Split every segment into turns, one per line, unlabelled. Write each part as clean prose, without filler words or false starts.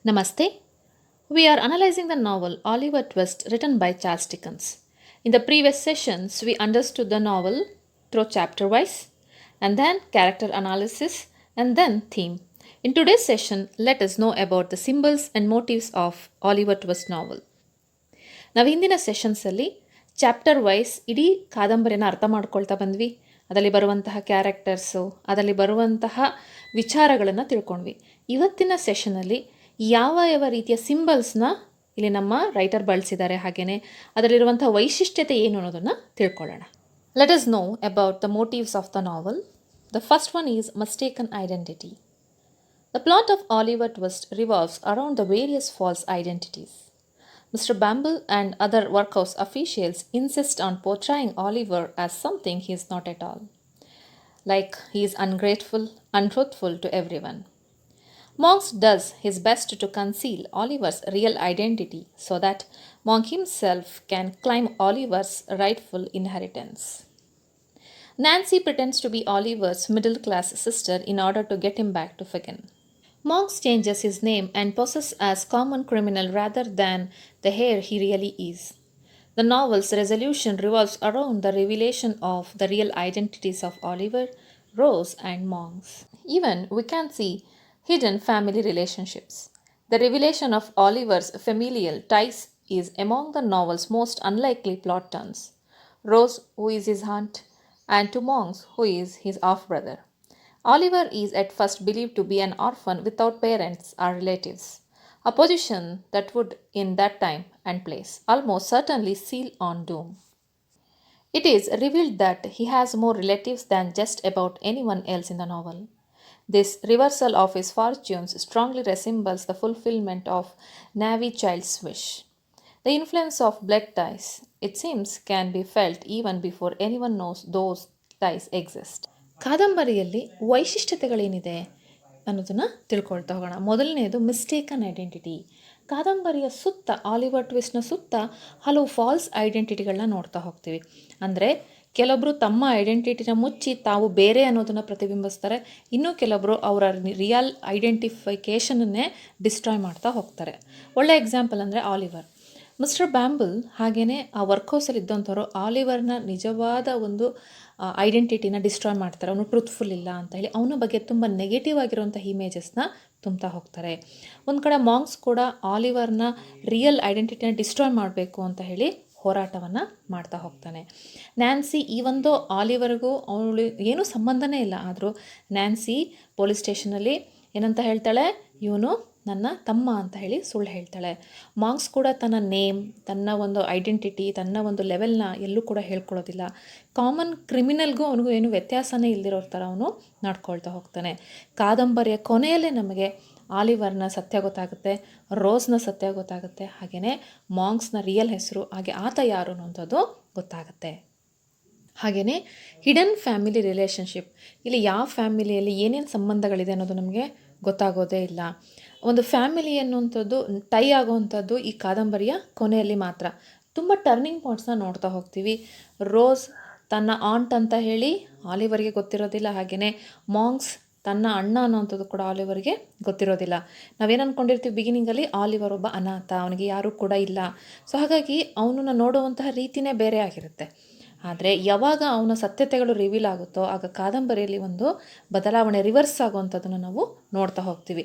Namaste. We are analyzing the novel Oliver Twist written by Charles Dickens. In the previous sessions, we understood the novel through chapter wise, and then character analysis, and then theme. In today's session, let us know about the symbols and motives of Oliver Twist novel. ನಾವು ಹಿಂದಿನ ಸೆಷನ್ಸಲ್ಲಿ chapter wise ಇಡೀ ಕಾದಂಬರಿನ ಅರ್ಥ ಮಾಡ್ಕೊಳ್ತಾ ಬಂದ್ವಿ. ಅದರಲ್ಲಿ ಬರುವಂತಹ characters, ಅದರಲ್ಲಿ ಬರುವಂತಹ ವಿಚಾರಗಳನ್ನು ತಿಳ್ಕೊಂಡ್ವಿ. ಇವತ್ತಿನ ಸೆಷನಲ್ಲಿ ಯಾವ ಯಾವ ರೀತಿಯ ಸಿಂಬಲ್ಸ್ನ ಇಲ್ಲಿ ನಮ್ಮ ರೈಟರ್ ಬಳಸಿದ್ದಾರೆ, ಹಾಗೆಯೇ ಅದರಲ್ಲಿರುವಂಥ ವೈಶಿಷ್ಟ್ಯತೆ ಏನು ಅನ್ನೋದನ್ನು ತಿಳ್ಕೊಳ್ಳೋಣ. Let us know about the motives of the novel. The first one is mistaken identity. The plot of Oliver Twist revolves around the various false identities. Mr. Bumble and other workhouse officials insist on portraying Oliver as something he is not at all. Like he is ungrateful, untruthful to everyone. Monks does his best to conceal Oliver's real identity so that Monk himself can claim Oliver's rightful inheritance. Nancy pretends to be Oliver's middle class sister in order to get him back to Fagin. Monks changes his name and poses as common criminal rather than the heir he really is. The novel's resolution revolves around the revelation of the real identities of Oliver, Rose, and Monks. Even we can see hidden family relationships. The revelation of Oliver's familial ties is among the novel's most unlikely plot turns. Rose, who is his aunt, and to Monks, who is his half brother. Oliver is at first believed to be an orphan without parents or relatives, a position that would, in that time and place, almost certainly seal on doom. It is revealed that he has more relatives than just about anyone else in the novel. This reversal of his fortunes strongly resembles the fulfillment of Navy child's wish. The influence of blood ties, it seems, can be felt even before anyone knows those ties exist. ಕಾದಂಬರಿಯಲ್ಲಿ ವೈಶಿಷ್ಟ್ಯತೆಗಳೇನಿದೆ ಅನ್ನೋದನ್ನು ತಿಳ್ಕೊಳ್ತಾ ಹೋಗೋಣ. ಮೊದಲನೇದು mistaken identity. ಕಾದಂಬರಿಯ ಸುತ್ತ, Oliver ಟ್ವಿಸ್ಟ್ನ ಸುತ್ತ ಹಲವು falls ಐಡೆಂಟಿಟಿಗಳನ್ನ ನೋಡ್ತಾ ಹೋಗ್ತೀವಿ. ಅಂದರೆ ಕೆಲವೊಬ್ಬರು ತಮ್ಮ ಐಡೆಂಟಿಟಿನ ಮುಚ್ಚಿ ತಾವು ಬೇರೆ ಅನ್ನೋದನ್ನು ಪ್ರತಿಬಿಂಬಿಸ್ತಾರೆ, ಇನ್ನೂ ಕೆಲವೊಬ್ಬರು ಅವರ ರಿಯಲ್ ಐಡೆಂಟಿಫಿಕೇಷನನ್ನೇ ಡಿಸ್ಟ್ರಾಯ್ ಮಾಡ್ತಾ ಹೋಗ್ತಾರೆ. ಒಳ್ಳೆ ಎಕ್ಸಾಂಪಲ್ ಅಂದರೆ ಆಲಿವರ್. ಮಿಸ್ಟರ್ ಬ್ಯಾಂಬಲ್ ಹಾಗೆಯೇ ಆ ವರ್ಕ್ಹೌಸಲ್ಲಿ ಇದ್ದಂಥವ್ರು ಆಲಿವರ್ನ ನಿಜವಾದ ಒಂದು ಐಡೆಂಟಿಟಿನ ಡಿಸ್ಟ್ರಾಯ್ ಮಾಡ್ತಾರೆ. ಅವನು ಟ್ರೂತ್ಫುಲ್ ಇಲ್ಲ ಅಂತ ಹೇಳಿ ಅವನ ಬಗ್ಗೆ ತುಂಬ ನೆಗೆಟಿವ್ ಆಗಿರುವಂಥ ಇಮೇಜಸ್ನ ತುಂಬ್ತಾ ಹೋಗ್ತಾರೆ. ಒಂದು ಕಡೆ ಮಾಂಕ್ಸ್ ಕೂಡ ಆಲಿವರ್ನ ರಿಯಲ್ ಐಡೆಂಟಿಟಿನ ಡಿಸ್ಟ್ರಾಯ್ ಮಾಡಬೇಕು ಅಂತ ಹೇಳಿ ಹೋರಾಟವನ್ನು ಮಾಡ್ತಾ ಹೋಗ್ತಾನೆ. ನ್ಯಾನ್ಸಿ ಈ ಒಂದು ಆಲಿವರ್ಗೂ ಅವಳು ಏನೂ ಸಂಬಂಧನೇ ಇಲ್ಲ, ಆದರೂ ನ್ಯಾನ್ಸಿ ಪೊಲೀಸ್ ಸ್ಟೇಷನಲ್ಲಿ ಏನಂತ ಹೇಳ್ತಾಳೆ, ಇವನು ನನ್ನ ತಮ್ಮ ಅಂತ ಹೇಳಿ ಸುಳ್ಳು ಹೇಳ್ತಾಳೆ. ಮಾಂಕ್ಸ್ ಕೂಡ ತನ್ನ ನೇಮ್, ತನ್ನ ಒಂದು ಐಡೆಂಟಿಟಿ, ತನ್ನ ಒಂದು ಲೆವೆಲ್ನ ಎಲ್ಲೂ ಕೂಡ ಹೇಳ್ಕೊಳ್ಳೋದಿಲ್ಲ. ಕಾಮನ್ ಕ್ರಿಮಿನಲ್ಗೂ ಅವನಿಗೂ ಏನು ವ್ಯತ್ಯಾಸನೇ ಇಲ್ದಿರೋ ಥರ ಅವನು ನಡ್ಕೊಳ್ತಾ ಹೋಗ್ತಾನೆ. ಕಾದಂಬರಿಯ ಕೊನೆಯಲ್ಲೇ ನಮಗೆ ಆಲಿವರ್ನ ಸತ್ಯ ಗೊತ್ತಾಗುತ್ತೆ, ರೋಸ್ನ ಸತ್ಯ ಗೊತ್ತಾಗುತ್ತೆ, ಹಾಗೆಯೇ ಮಾಂಕ್ಸ್ನ ರಿಯಲ್ ಹೆಸರು, ಹಾಗೆ ಆತ ಯಾರು ಅನ್ನೋಂಥದ್ದು ಗೊತ್ತಾಗುತ್ತೆ. ಹಾಗೆಯೇ ಹಿಡನ್ ಫ್ಯಾಮಿಲಿ ರಿಲೇಷನ್ಶಿಪ್, ಇಲ್ಲಿ ಯಾವ ಫ್ಯಾಮಿಲಿಯಲ್ಲಿ ಏನೇನು ಸಂಬಂಧಗಳಿದೆ ಅನ್ನೋದು ನಮಗೆ ಗೊತ್ತಾಗೋದೇ ಇಲ್ಲ. ಒಂದು ಫ್ಯಾಮಿಲಿ ಅನ್ನುವಂಥದ್ದು ಟೈ ಆಗುವಂಥದ್ದು ಈ ಕಾದಂಬರಿಯ ಕೊನೆಯಲ್ಲಿ ಮಾತ್ರ. ತುಂಬ ಟರ್ನಿಂಗ್ ಪಾಯಿಂಟ್ಸ್ನ ನೋಡ್ತಾ ಹೋಗ್ತೀವಿ. ರೋಸ್ ತನ್ನ ಆಂಟ್ ಅಂತ ಹೇಳಿ ಆಲಿವರ್ಗೆ ಗೊತ್ತಿರೋದಿಲ್ಲ, ಹಾಗೆಯೇ ಮಾಂಕ್ಸ್ ತನ್ನ ಅಣ್ಣ ಅನ್ನೋವಂಥದ್ದು ಕೂಡ ಆಲಿವರ್ಗೆ ಗೊತ್ತಿರೋದಿಲ್ಲ. ನಾವೇನು ಅಂದ್ಕೊಂಡಿರ್ತೀವಿ ಬಿಗಿನಿಂಗಲ್ಲಿ, ಆಲಿವರ್ ಒಬ್ಬ ಅನಾಥ, ಅವನಿಗೆ ಯಾರೂ ಕೂಡ ಇಲ್ಲ. ಸೊ ಹಾಗಾಗಿ ಅವನನ್ನು ನೋಡುವಂತಹ ರೀತಿಯೇ ಬೇರೆ ಆಗಿರುತ್ತೆ. ಆದರೆ ಯಾವಾಗ ಅವನ ಸತ್ಯತೆಗಳು ರಿವೀಲ್ ಆಗುತ್ತೋ ಆಗ ಕಾದಂಬರಿಯಲ್ಲಿ ಒಂದು ಬದಲಾವಣೆ, ರಿವರ್ಸ್ ಆಗುವಂಥದ್ದನ್ನು ನಾವು ನೋಡ್ತಾ ಹೋಗ್ತೀವಿ.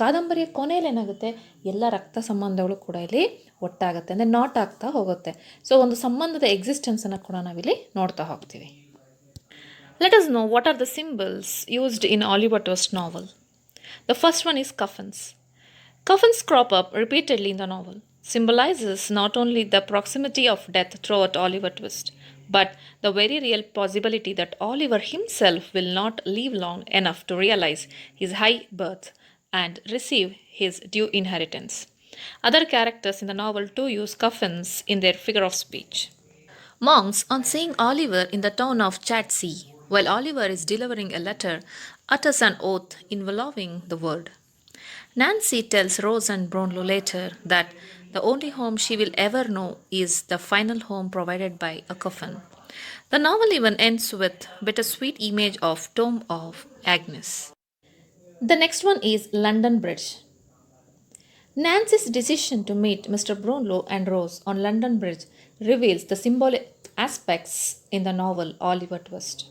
ಕಾದಂಬರಿಯ ಕೊನೆಯಲ್ಲಿ ಏನಾಗುತ್ತೆ, ಎಲ್ಲ ರಕ್ತ ಸಂಬಂಧಗಳು ಕೂಡ ಇಲ್ಲಿ ಒಟ್ಟಾಗುತ್ತೆ, ಅಂದರೆ ನಾಟ್ ಆಗ್ತಾ ಹೋಗುತ್ತೆ. ಸೊ ಒಂದು ಸಂಬಂಧದ ಎಕ್ಸಿಸ್ಟೆನ್ಸನ್ನು ಕೂಡ ನಾವಿಲ್ಲಿ ನೋಡ್ತಾ ಹೋಗ್ತೀವಿ. Let us know what are the symbols used in Oliver Twist novel. The first one is coffins. Coffins crop up repeatedly in the novel, symbolizes not only the proximity of death throughout Oliver Twist, but the very real possibility that Oliver himself will not live long enough to realize his high birth and receive his due inheritance. Other characters in the novel too use coffins in their figure of speech. Monks, on seeing Oliver in the town of Chatsey, while Oliver is delivering a letter, utters an oath involving the word. Nancy tells Rose and Brownlow later that the only home she will ever know is the final home provided by a coffin. The novel even ends with bittersweet image of Tomb of Agnes. The next one is London Bridge. Nancy's decision to meet Mr. Brownlow and Rose on London Bridge reveals the symbolic aspects in the novel Oliver Twist.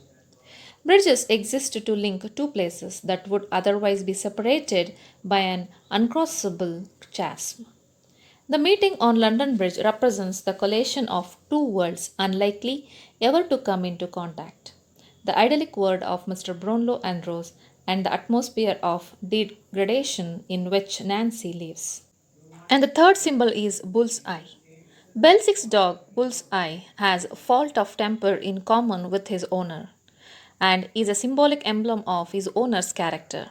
Bridges exist to link two places that would otherwise be separated by an uncrossable chasm. The meeting on London Bridge represents the collation of two worlds unlikely ever to come into contact: the idyllic world of Mr. Brownlow and Rose, and the atmosphere of degradation in which Nancy lives. And the third symbol is bull's eye. Belsick's dog, Bull's Eye, has a fault of temper in common with his owner and is a symbolic emblem of his owner's character.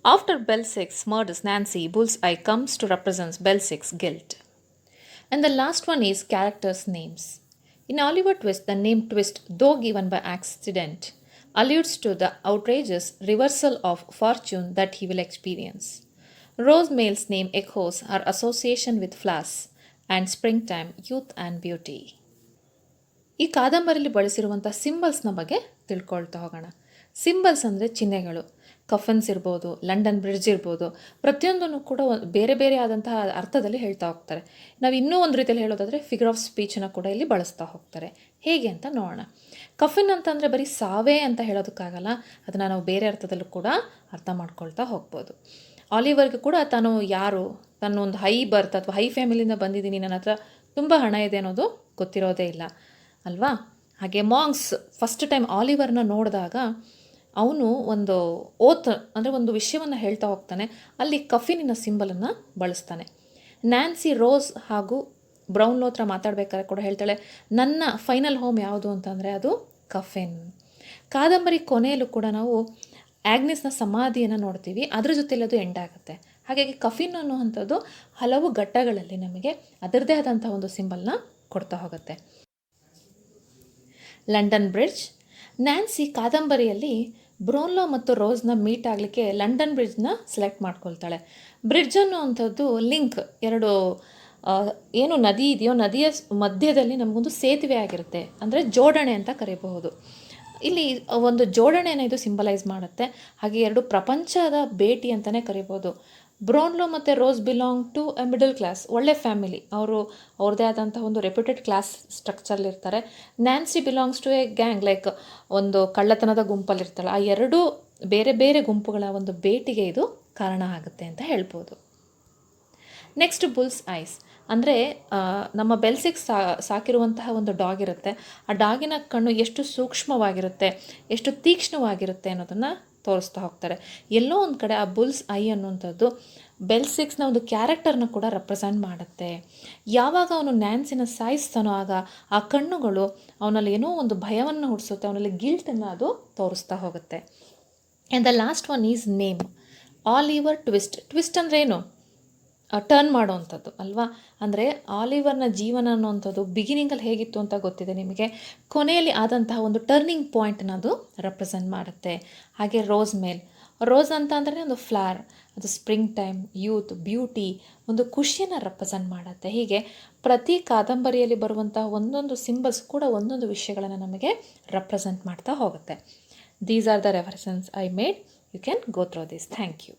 After Belsick murders Nancy, Bull's Eye comes to represent Belsick's guilt. And the last one is characters' names. In Oliver Twist, the name Twist, though given by accident, alludes to the outrageous reversal of fortune that he will experience. Rose Mayle's name echoes her association with flowers and springtime, youth and beauty. ಈ ಕಾದಂಬರಿಯಲ್ಲಿ ಬಳಸಿರುವಂಥ ಸಿಂಬಲ್ಸ್ನ ಬಗ್ಗೆ ತಿಳ್ಕೊಳ್ತಾ ಹೋಗೋಣ. Symbols ಅಂದರೆ ಚಿಹ್ನೆಗಳು. ಕಫನ್ಸ್ ಇರ್ಬೋದು, London bridge ಇರ್ಬೋದು, ಪ್ರತಿಯೊಂದನ್ನು ಕೂಡ ಬೇರೆ ಬೇರೆ ಆದಂತಹ ಅರ್ಥದಲ್ಲಿ ಹೇಳ್ತಾ ಹೋಗ್ತಾರೆ. ನಾವು ಇನ್ನೂ ಒಂದು ರೀತಿಯಲ್ಲಿ ಹೇಳೋದಾದರೆ ಫಿಗರ್ ಆಫ್ ಸ್ಪೀಚನ್ನು ಕೂಡ ಇಲ್ಲಿ ಬಳಸ್ತಾ ಹೋಗ್ತಾರೆ. ಹೇಗೆ ಅಂತ ನೋಡೋಣ. ಕಫಿನ್ ಅಂತಂದರೆ ಬರೀ ಸಾವೇ ಅಂತ ಹೇಳೋದಕ್ಕಾಗಲ್ಲ, ಅದನ್ನು ನಾವು ಬೇರೆ ಅರ್ಥದಲ್ಲೂ ಕೂಡ ಅರ್ಥ ಮಾಡ್ಕೊಳ್ತಾ ಹೋಗ್ಬೋದು. ಆಲಿವರ್ಗೆ ಕೂಡ ತಾನು ಯಾರು, ಒಂದು ಹೈ ಬರ್ತ್ ಅಥವಾ ಹೈ ಫ್ಯಾಮಿಲಿಯಿಂದ ಬಂದಿದ್ದೀನಿ, ನನ್ನ ಹತ್ರ ತುಂಬ ಹಣ ಇದೆ ಅನ್ನೋದು ಗೊತ್ತಿರೋದೇ ಇಲ್ಲ ಅಲ್ವಾ. ಹಾಗೆ ಮಾಂಗ್ಸ್ ಫಸ್ಟ್ ಟೈಮ್ ಆಲಿವರ್ನ ನೋಡಿದಾಗ ಅವನು ಒಂದು ಓತ್ ಅಂದರೆ ಒಂದು ವಿಷಯವನ್ನು ಹೇಳ್ತಾ ಹೋಗ್ತಾನೆ, ಅಲ್ಲಿ ಕಫಿನಿನ ಸಿಂಬಲನ್ನು ಬಳಸ್ತಾನೆ. ನ್ಯಾನ್ಸಿ ರೋಸ್ ಹಾಗೂ ಬ್ರೌನ್ಲೋ ಹತ್ರ ಮಾತಾಡಬೇಕಾದ್ರೆ ಕೂಡ ಹೇಳ್ತಾಳೆ, ನನ್ನ ಫೈನಲ್ ಹೋಮ್ ಯಾವುದು ಅಂತಂದರೆ ಅದು ಕಫಿನ್. ಕಾದಂಬರಿ ಕೊನೆಯಲ್ಲೂ ಕೂಡ ನಾವು ಆಗ್ನೆಸ್ನ ಸಮಾಧಿಯನ್ನು ನೋಡ್ತೀವಿ, ಅದ್ರ ಜೊತೆಲಿ ಅದು ಎಂಡ್ ಆಗುತ್ತೆ. ಹಾಗಾಗಿ ಕಫಿನ್ ಅನ್ನುವಂಥದ್ದು ಹಲವು ಘಟ್ಟಗಳಲ್ಲಿ ನಮಗೆ ಅದರದೇ ಆದಂಥ ಒಂದು ಸಿಂಬಲ್ನ ಕೊಡ್ತಾ ಹೋಗುತ್ತೆ. London bridge. ನ್ಯಾನ್ಸಿ ಕಾದಂಬರಿಯಲ್ಲಿ ಬ್ರೌನ್ಲೋ ಮತ್ತು ರೋಸ್ನ ಮೀಟ್ ಆಗಲಿಕ್ಕೆ ಲಂಡನ್ ಬ್ರಿಡ್ಜ್ನ ಸೆಲೆಕ್ಟ್ ಮಾಡ್ಕೊಳ್ತಾಳೆ. ಬ್ರಿಡ್ಜ್ ಅನ್ನುವಂಥದ್ದು ಲಿಂಕ್, ಎರಡು ಏನು ನದಿ ಇದೆಯೋ ನದಿಯ ಮಧ್ಯದಲ್ಲಿ ನಮಗೊಂದು ಸೇತುವೆ ಆಗಿರುತ್ತೆ, ಅಂದರೆ ಜೋಡಣೆ ಅಂತ ಕರೀಬಹುದು. ಇಲ್ಲಿ ಒಂದು ಜೋಡಣೆಯನ್ನು ಇದು ಸಿಂಬಲೈಸ್ ಮಾಡುತ್ತೆ. ಹಾಗೆ ಎರಡು ಪ್ರಪಂಚದ ಭೇಟಿ ಅಂತಲೇ ಕರಿಬೋದು. ಬ್ರೌನ್ಲೋ ಮತ್ತು Rose belong to a middle class, ಒಳ್ಳೆ ಫ್ಯಾಮಿಲಿ, ಅವರು ಅವ್ರದ್ದೇ ಆದಂಥ ಒಂದು ರೆಪ್ಯೂಟೆಡ್ ಕ್ಲಾಸ್ ಸ್ಟ್ರಕ್ಚರ್ಲಿರ್ತಾರೆ. Nancy belongs to a gang, like ಒಂದು ಕಳ್ಳತನದ ಗುಂಪಲ್ಲಿರ್ತಾಳೆ. ಆ ಎರಡೂ ಬೇರೆ ಬೇರೆ ಗುಂಪುಗಳ ಒಂದು ಭೇಟಿಗೆ ಇದು ಕಾರಣ ಆಗುತ್ತೆ ಅಂತ ಹೇಳ್ಬೋದು. ನೆಕ್ಸ್ಟ್ ಬುಲ್ಸ್ ಐಸ್ ಅಂದರೆ ನಮ್ಮ ಬೆಲ್ಸಿಕ್ ಸಾಕಿರುವಂತಹ ಒಂದು ಡಾಗ್ ಇರುತ್ತೆ. ಆ ಡಾಗಿನ ಕಣ್ಣು ಎಷ್ಟು ಸೂಕ್ಷ್ಮವಾಗಿರುತ್ತೆ, ಎಷ್ಟು ತೀಕ್ಷ್ಣವಾಗಿರುತ್ತೆ ಅನ್ನೋದನ್ನು ತೋರಿಸ್ತಾ ಹೋಗ್ತಾರೆ. ಎಲ್ಲೋ ಒಂದು ಕಡೆ ಆ ಬುಲ್ಸ್ ಐ ಅನ್ನುವಂಥದ್ದು ಬೆಲ್ಸಿಕ್ಸ್ನ ಒಂದು ಕ್ಯಾರೆಕ್ಟರ್ನ ಕೂಡ ರೆಪ್ರೆಸೆಂಟ್ ಮಾಡುತ್ತೆ. ಯಾವಾಗ ಅವನು ನ್ಯಾನ್ಸಿನ ಸಾಯಿಸ್ತಾನೋ ಆಗ ಆ ಕಣ್ಣುಗಳು ಅವನಲ್ಲಿ ಏನೋ ಒಂದು ಭಯವನ್ನು ಹುಟ್ಟಿಸುತ್ತೆ, ಅವನಲ್ಲಿ ಗಿಲ್ಟನ್ನು ಅದು ತೋರಿಸ್ತಾ ಹೋಗುತ್ತೆ. And the last one is name. Oliver twist. Twist ಅಂದರೆ ಏನು? ಟರ್ನ್ ಮಾಡೋವಂಥದ್ದು ಅಲ್ವಾ. ಅಂದರೆ ಆಲಿವರ್ನ ಜೀವನ ಅನ್ನುವಂಥದ್ದು ಬಿಗಿನಿಂಗಲ್ಲಿ ಹೇಗಿತ್ತು ಅಂತ ಗೊತ್ತಿದೆ ನಿಮಗೆ, ಕೊನೆಯಲ್ಲಿ ಆದಂತಹ ಒಂದು ಟರ್ನಿಂಗ್ ಪಾಯಿಂಟ್ನ ಅದು ರೆಪ್ರೆಸೆಂಟ್ ಮಾಡುತ್ತೆ. ಹಾಗೆ ರೋಸ್ ಮೇಲ್. ರೋಸ್ ಅಂತ ಅಂದರೆ ಒಂದು ಫ್ಲವರ್, ಅದು ಸ್ಪ್ರಿಂಗ್ ಟೈಮ್, ಯೂತ್, ಬ್ಯೂಟಿ, ಒಂದು ಖುಷಿಯನ್ನು ರೆಪ್ರೆಸೆಂಟ್ ಮಾಡುತ್ತೆ. ಹೀಗೆ ಪ್ರತಿ ಕಾದಂಬರಿಯಲ್ಲಿ ಬರುವಂತಹ ಒಂದೊಂದು ಸಿಂಬಲ್ಸ್ ಕೂಡ ಒಂದೊಂದು ವಿಷಯಗಳನ್ನು ನಮಗೆ ರೆಪ್ರೆಸೆಂಟ್ ಮಾಡ್ತಾ ಹೋಗುತ್ತೆ. These are the reference I made. You can go through this. Thank you.